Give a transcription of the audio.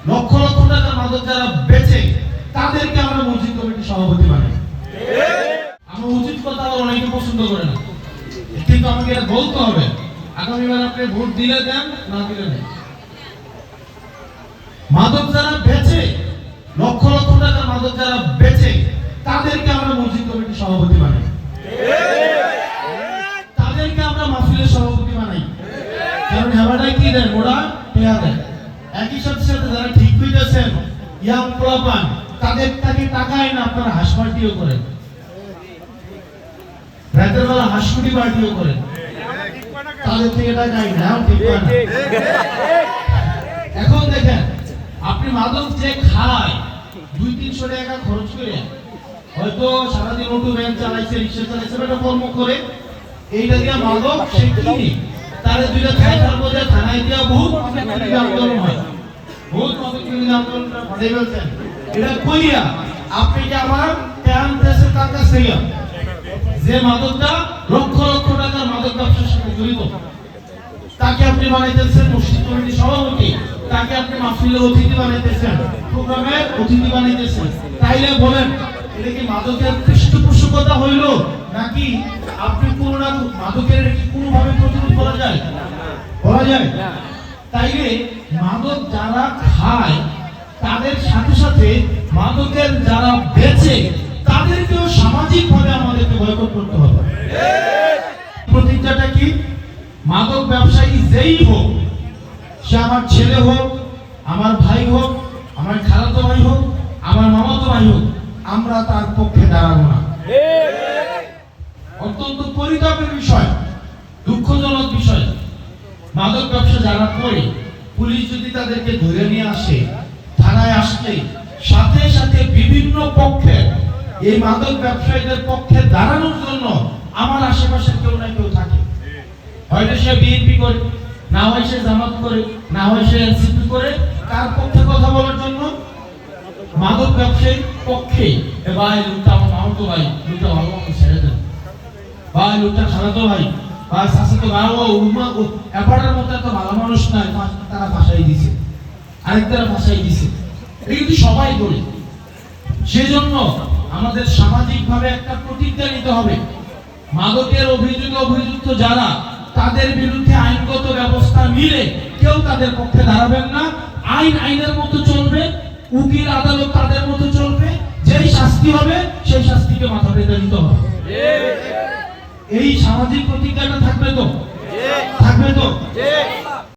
লক্ষ লক্ষ টাকার মাদক যারা বেচে তাদেরকে আমরা মসজিদ কমিটির সভাপতি বানাই। আমার উচিত কথা আবার অনেকে পছন্দ করে না, কিন্তু আমাকে এটা বলতে হবে। আগামীবার আপনি ভোট দিলে দেন, না দিলে নেই। মাদক যারা বেচে, লক্ষ লক্ষ টাকার মাদক যারা বেচে তাদেরকে আমরা মসজিদ কমিটির সভাপতি বানাই, তাদেরকে আমরা মাহফিলের সভাপতি বানাই। কারণ হেবাটাই কি দেন, ওরা টেয়া দেন। একই সাথে সাথে যারা ঠিক হইতেছেন ইয়াং পোলাপান, তাদের থেকে টাকায় না আপনারা হাঁস পার্টিও করেন, রাতের বেলা হাঁসকুটি পার্টিও করেন, তাদের থেকে টাকাই না। ঠিক না? এখন দেখেন, আপনি মাদক যে খায় 200-300 টাকা খরচ করে, হয়তো সারাদিন অটো ভ্যান চালাইছে, রিক্সা চালাইছে, একটা কর্ম করে, এইটা দিয়ে মাদক সে কিনে তারে দুইটা খাই তারপর থানায় দিয়া বহুত আন্দোলন হয়, বহুত মাদক বিরোধী আন্দোলনটা ঘটে ফেলছেন। এটা কইয়া আপনি কি আমার ট্যান দেশের কার কাছ থেকে যে মাদকটা লক্ষ লক্ষ টাকার মাদক ব্যবসার সাথে জড়িত, তাকে আপনি বানাইতেছেন মসজিদ কমিটির সভাপতি, তাকে আপনি মাহফিলের অতিথি বানাইতেছেন, প্রোগ্রামের অতিথি বানাইতেছেন। তাইলে বলেন, এটা কি মাদকের পৃষ্ঠপোষকতা হইল, নাকি আপনি পুরোটা মাদকের কি কোনোভাবে প্রতিরোধ করা যায়? করা যায়। তাইলে মাদক যারা খায় তাদের সাথে সাথে মাদকের যারা বেচে তাদেরকেও সামাজিকভাবে আমাদেরকে বয়কট করতে হবে। প্রতিজ্ঞাটা কি? মাদক ব্যবসায়ী যেই হোক, সে আমার ছেলে হোক, আমার ভাই হোক, আমার খালাতো ভাই হোক, আমার মামাতো ভাই হোক, আমরা তার পক্ষে দাঁড়াবো না। অত্যন্ত পরিতাপের বিষয়, দুঃখজনক বিষয়, মাদক ব্যবসা যারা করে, পুলিশ যদি তাদেরকে ধরে নিয়ে আসে, থানায় আসলে সাথে সাথে বিভিন্ন পক্ষে এই মাদক ব্যবসায়ীদের পক্ষে দাঁড়ানোর জন্য আমার আশেপাশে কেউ না কেউ থাকে। হয়তো সে বিএনপি করে, না হয় সে জামাত করে, না হয় সে এনসিপি করে, তার পক্ষে কথা বলার জন্য মাদক ব্যবসায়ীর পক্ষে ভাই লোকটা আমার মামাতো ভাই, লোকটা ভালো মতো ছেড়ে দেন, ভাই লোকটা খালাতো ভাই, ভাই শাসিতো ভাই, ও উমা এবারের মতো এত ভালো মানুষ নাই, তারা ভাষাই দিছে, আরেকটারা ভাষাই দিছে। এটা কিন্তু সবাই করে। সেজন্য আমাদের সামাজিকভাবে একটা প্রতিজ্ঞা নিতে হবে, মাদকের অভিযুক্ত যারা, তাদের বিরুদ্ধে আইনগত ব্যবস্থা নিলে কেউ তাদের পক্ষে দাঁড়াবেন না। আইন আইনের মতো চলবে, উকিল আদালত তাদের মতো চলবে, যেই শাস্তি হবে সেই শাস্তিকে মাথা পেতে নিতে হবে। এই সামাজিক প্রতিজ্ঞাটা থাকবে তো? থাকবে তো?